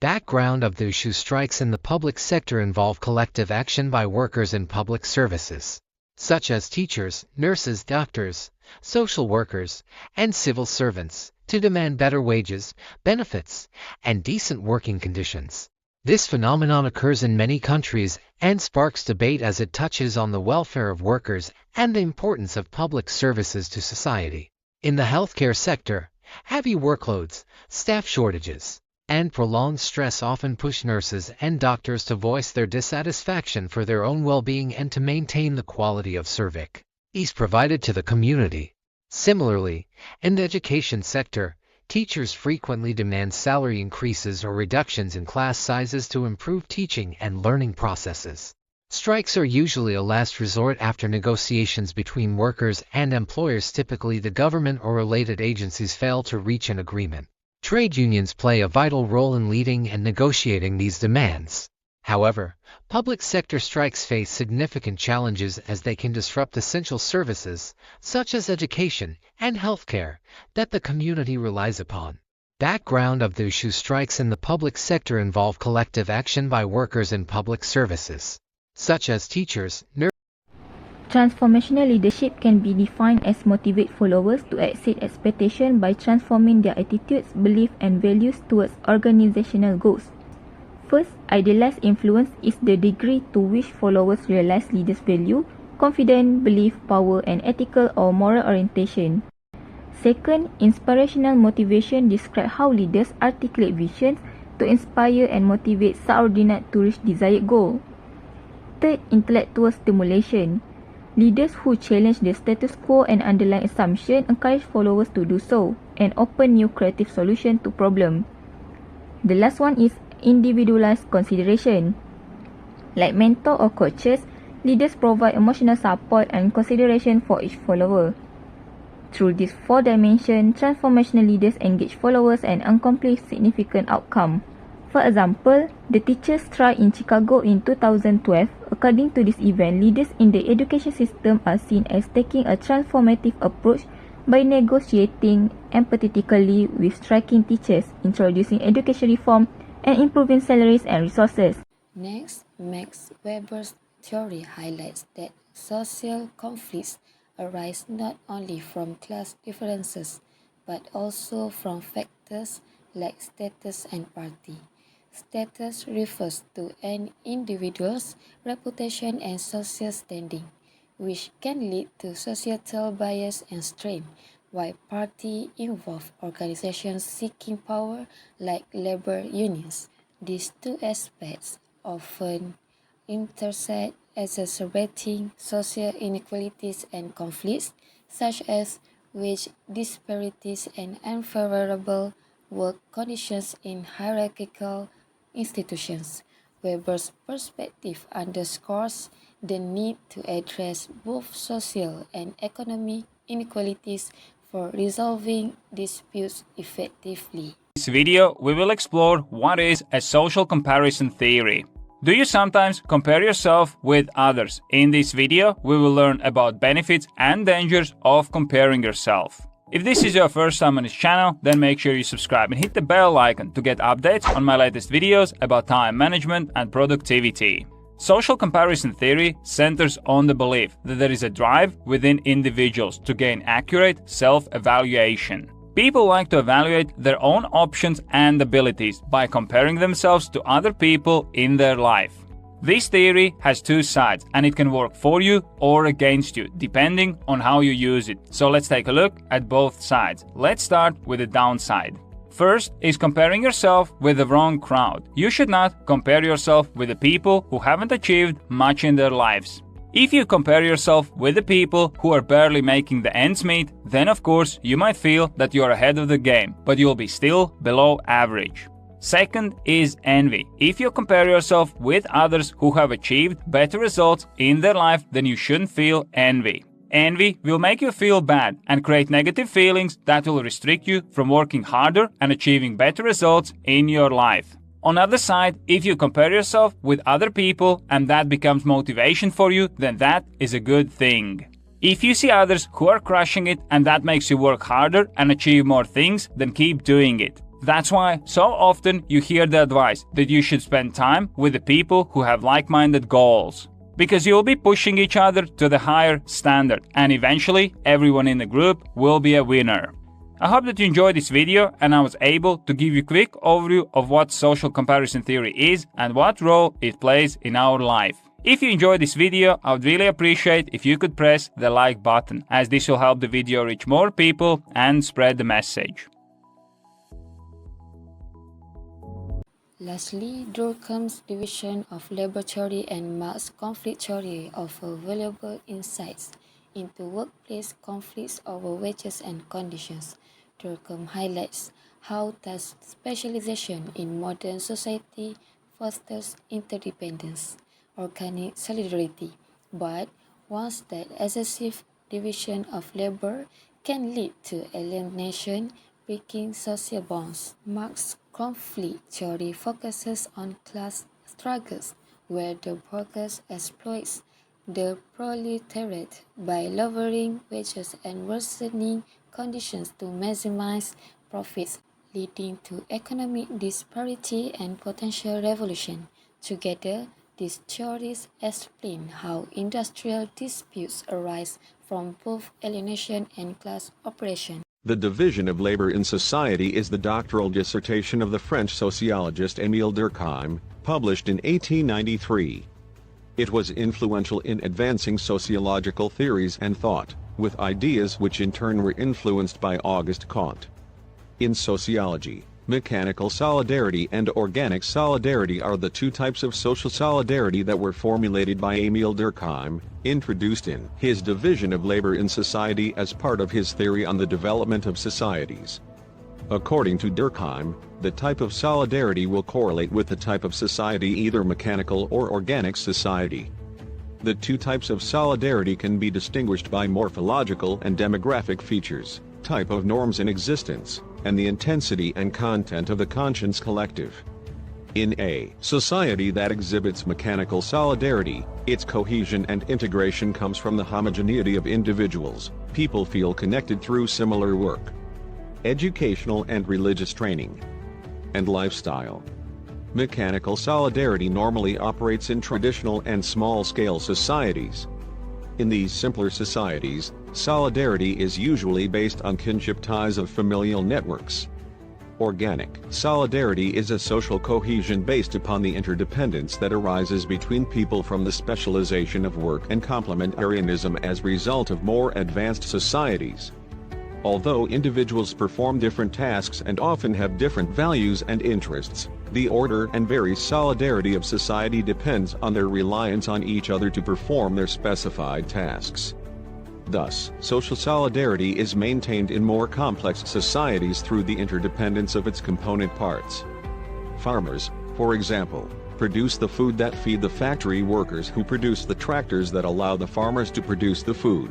Background of the issue: strikes in the public sector involve collective action by workers in public services, such as teachers, nurses, doctors, social workers, and civil servants, to demand better wages, benefits, and decent working conditions. This phenomenon occurs in many countries and sparks debate as it touches on the welfare of workers and the importance of public services to society. In the healthcare sector, heavy workloads, staff shortages, and prolonged stress often push nurses and doctors to voice their dissatisfaction for their own well-being and to maintain the quality of service provided to the community. Similarly, in the education sector, teachers frequently demand salary increases or reductions in class sizes to improve teaching and learning processes. Strikes are usually a last resort after negotiations between workers and employers. Typically, the government or related agencies fail to reach an agreement. Trade unions play a vital role in leading and negotiating these demands. However, public sector strikes face significant challenges as they can disrupt essential services, such as education and healthcare, that the community relies upon. Background of the issue: strikes in the public sector involve collective action by workers in public services, such as teachers, nurses. Transformational leadership can be defined as motivate followers to exceed expectation by transforming their attitudes, beliefs, and values towards organizational goals. First, idealized influence is the degree to which followers realize leaders' value, confidence, belief, power, and ethical or moral orientation. Second, inspirational motivation describes how leaders articulate visions to inspire and motivate subordinates to reach desired goal. Third, intellectual stimulation. Leaders who challenge the status quo and underlying assumptions encourage followers to do so and open new creative solutions to problems. The last one is individualized consideration. Like mentor or coaches, leaders provide emotional support and consideration for each follower. Through these four dimensions, transformational leaders engage followers and accomplish significant outcomes. For example, the teachers' strike in Chicago in 2012. According to this event, leaders in the education system are seen as taking a transformative approach by negotiating empathetically with striking teachers, introducing education reform, and improving salaries and resources. Next, Max Weber's theory highlights that social conflicts arise not only from class differences, but also from factors like status and party. Status refers to an individual's reputation and social standing, which can lead to societal bias and strain, while party involve organizations seeking power like labor unions. These two aspects often intersect, exacerbating social inequalities and conflicts, such as wage disparities and unfavorable work conditions in hierarchical institutions. Weber's perspective underscores the need to address both social and economic inequalities for resolving disputes effectively. In this video, we will explore what is a social comparison theory. Do you sometimes compare yourself with others? In this video, we will learn about benefits and dangers of comparing yourself. If this is your first time on this channel, then make sure you subscribe and hit the bell icon to get updates on my latest videos about time management and productivity. Social comparison theory centers on the belief that there is a drive within individuals to gain accurate self-evaluation. People like to evaluate their own options and abilities by comparing themselves to other people in their life. This theory has two sides, and it can work for you or against you, depending on how you use it. So let's take a look at both sides. Let's start with the downside. First is comparing yourself with the wrong crowd. You should not compare yourself with the people who haven't achieved much in their lives. If you compare yourself with the people who are barely making the ends meet, then of course you might feel that you are ahead of the game, but you'll be still below average. Second is envy. If you compare yourself with others who have achieved better results in their life, then you shouldn't feel envy. Envy will make you feel bad and create negative feelings that will restrict you from working harder and achieving better results in your life. On the other side, if you compare yourself with other people and that becomes motivation for you, then that is a good thing. If you see others who are crushing it and that makes you work harder and achieve more things, then keep doing it. That's why so often you hear the advice that you should spend time with the people who have like-minded goals. Because you'll be pushing each other to the higher standard, and eventually everyone in the group will be a winner. I hope that you enjoyed this video and I was able to give you a quick overview of what social comparison theory is and what role it plays in our life. If you enjoyed this video, I would really appreciate if you could press the like button, as this will help the video reach more people and spread the message. Lastly, Durkheim's division of labor theory and Marx's conflict theory offer valuable insights into workplace conflicts over wages and conditions. Durkheim highlights how task specialization in modern society fosters interdependence, organic solidarity, but warns that excessive division of labor can lead to alienation, breaking social bonds. Marx's conflict theory focuses on class struggles, where the workers exploits the proletariat by lowering wages and worsening conditions to maximize profits, leading to economic disparity and potential revolution. Together, these theories explain how industrial disputes arise from both alienation and class oppression. The division of labor in society is the doctoral dissertation of the French sociologist Émile Durkheim, published in 1893. It was influential in advancing sociological theories and thought, with ideas which in turn were influenced by Auguste Comte. In sociology, mechanical solidarity and organic solidarity are the two types of social solidarity that were formulated by Émile Durkheim, introduced in his division of labor in society as part of his theory on the development of societies. According to Durkheim, the type of solidarity will correlate with the type of society, either mechanical or organic society. The two types of solidarity can be distinguished by morphological and demographic features, type of norms in existence, and the intensity and content of the conscience collective. In a society that exhibits mechanical solidarity, its cohesion and integration comes from the homogeneity of individuals. People feel connected through similar work, educational and religious training, and lifestyle. Mechanical solidarity normally operates in traditional and small-scale societies. In these simpler societies, solidarity is usually based on kinship ties of familial networks. Organic solidarity is a social cohesion based upon the interdependence that arises between people from the specialization of work and complementarianism as a result of more advanced societies. Although individuals perform different tasks and often have different values and interests, the order and very solidarity of society depends on their reliance on each other to perform their specified tasks. Thus, social solidarity is maintained in more complex societies through the interdependence of its component parts. Farmers, for example, produce the food that feed the factory workers who produce the tractors that allow the farmers to produce the food.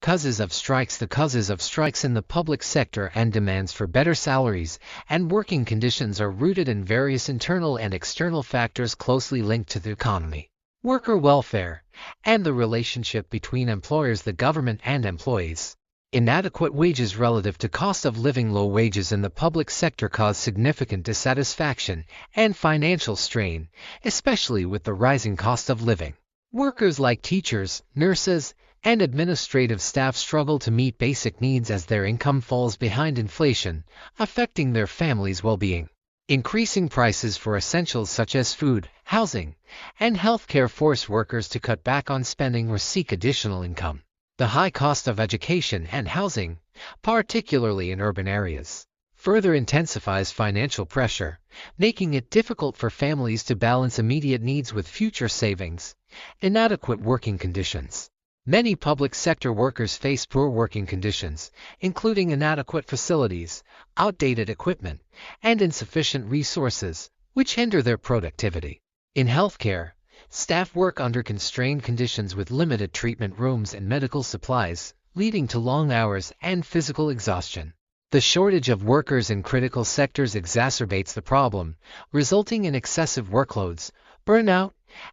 Causes of strikes. The causes of strikes in the public sector and demands for better salaries and working conditions are rooted in various internal and external factors closely linked to the economy, worker welfare, and the relationship between employers, the government, and employees. Inadequate wages relative to cost of living. Low wages in the public sector cause significant dissatisfaction and financial strain, especially with the rising cost of living. Workers like teachers, nurses, and administrative staff struggle to meet basic needs as their income falls behind inflation, affecting their families' well-being. Increasing prices for essentials such as food, housing, and healthcare force workers to cut back on spending or seek additional income. The high cost of education and housing, particularly in urban areas, further intensifies financial pressure, making it difficult for families to balance immediate needs with future savings. Inadequate working conditions. Many public sector workers face poor working conditions, including inadequate facilities, outdated equipment, and insufficient resources, which hinder their productivity. In healthcare, staff work under constrained conditions with limited treatment rooms and medical supplies, leading to long hours and physical exhaustion. The shortage of workers in critical sectors exacerbates the problem, resulting in excessive workloads, burnout,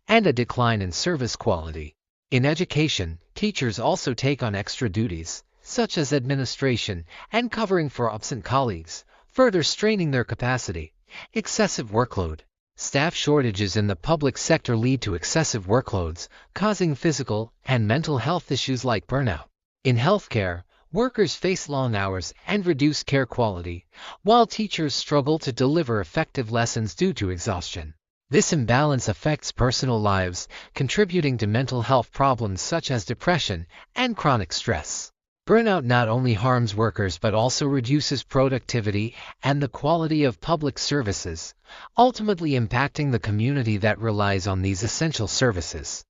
and a decline in service quality. In education, teachers also take on extra duties, such as administration and covering for absent colleagues, further straining their capacity. Excessive workload. Staff shortages in the public sector lead to excessive workloads, causing physical and mental health issues like burnout. In healthcare, workers face long hours and reduced care quality, while teachers struggle to deliver effective lessons due to exhaustion. This imbalance affects personal lives, contributing to mental health problems such as depression and chronic stress. Burnout not only harms workers but also reduces productivity and the quality of public services, ultimately impacting the community that relies on these essential services.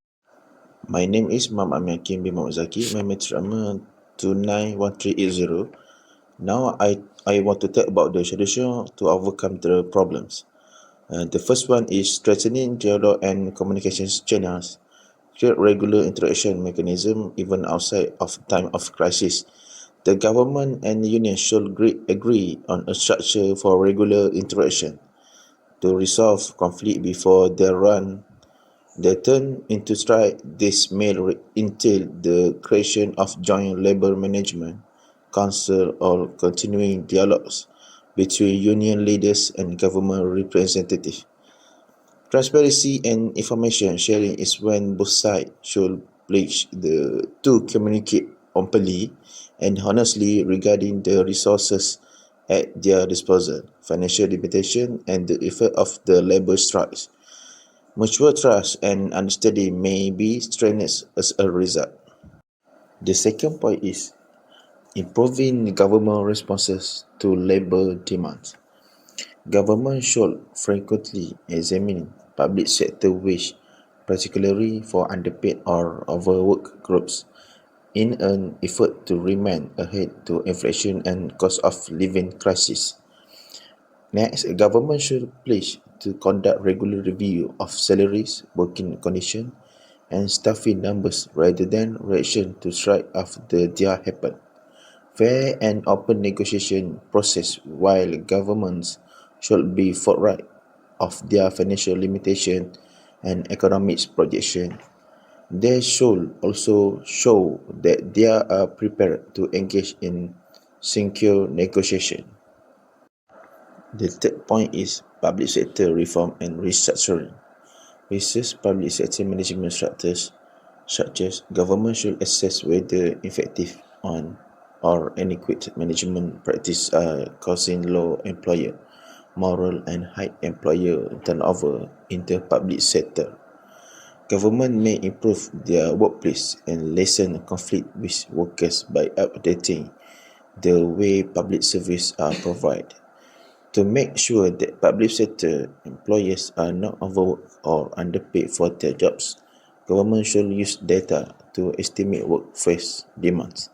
My name is Muhammad Hakim bin Muhammad Zaki. My matric number 291380. Now I want to talk about the solution to overcome the problems. The first one is strengthening dialogue and communications channels. Create regular interaction mechanism even outside of time of crisis. The government and unions should agree on a structure for regular interaction to resolve conflict before they turn into strike. This may entail the creation of joint labour management council or continuing dialogues between union leaders and government representatives. Transparency and information sharing is when both sides should pledge to communicate openly and honestly regarding the resources at their disposal, financial limitation, and the effect of the labour strikes. Mutual trust and understanding may be strengthened as a result. The second point is improving government responses to labour demands. Government should frequently examine public sector wage, particularly for underpaid or overworked groups, in an effort to remain ahead to inflation and cost of living crisis. Next, government should pledge to conduct regular review of salaries, working conditions, and staffing numbers rather than reaction to strike after they happen. Fair and open negotiation process while governments should be forthright of their financial limitation and economic projection. They should also show that they are prepared to engage in secure negotiation. The third point is public sector reform and restructuring. Research public sector management structures, government should assess whether effective on or inadequate management practice are causing low employer morale and high employer turnover in the public sector. Government may improve their workplace and lessen conflict with workers by updating the way public services are provided. To make sure that public sector employees are not overworked or underpaid for their jobs, government should use data to estimate workforce demands.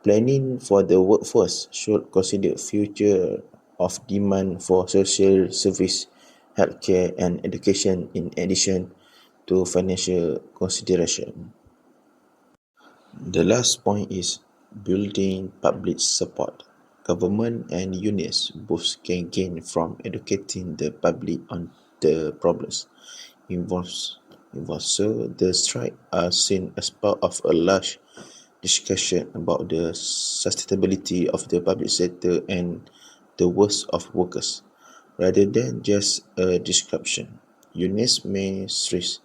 Planning for the workforce should consider future of demand for social service, healthcare, and education in addition to financial consideration. The last point is building public support. Government and unions both can gain from educating the public on the problems involved. So the strike are seen as part of a large discussion about the sustainability of the public sector and the worth of workers, rather than just a description. Unions may stress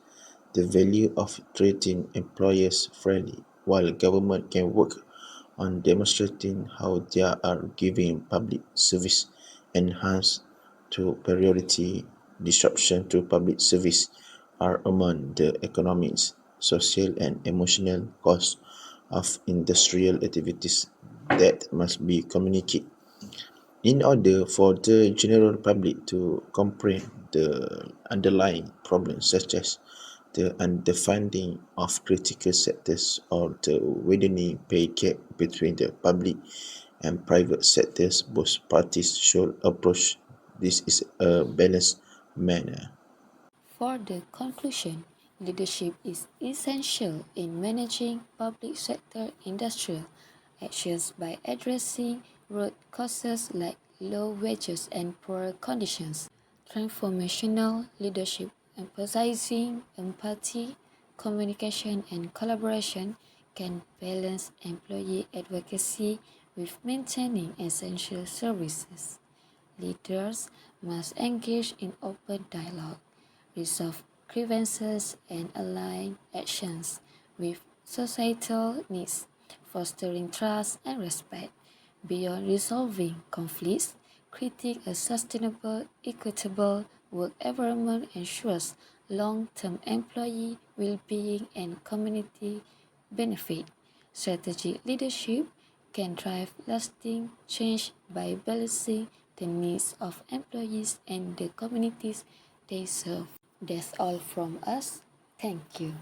the value of treating employers fairly, while government can work on demonstrating how they are giving public service enhanced to priority. Disruption to public service are among the economic, social, and emotional costs of industrial activities that must be communicated. In order for the general public to comprehend the underlying problems such as the underfunding of critical sectors or the widening pay gap between the public and private sectors, both parties should approach this in a balanced manner. For the conclusion, leadership is essential in managing public sector industrial actions by addressing root causes like low wages and poor conditions. Transformational leadership, emphasizing empathy, communication, and collaboration, can balance employee advocacy with maintaining essential services. Leaders must engage in open dialogue, resolve grievances, and align actions with societal needs, fostering trust and respect. Beyond resolving conflicts, creating a sustainable, equitable work environment ensures long-term employee well-being and community benefit. Strategic leadership can drive lasting change by balancing the needs of employees and the communities they serve. That's all from us. Thank you.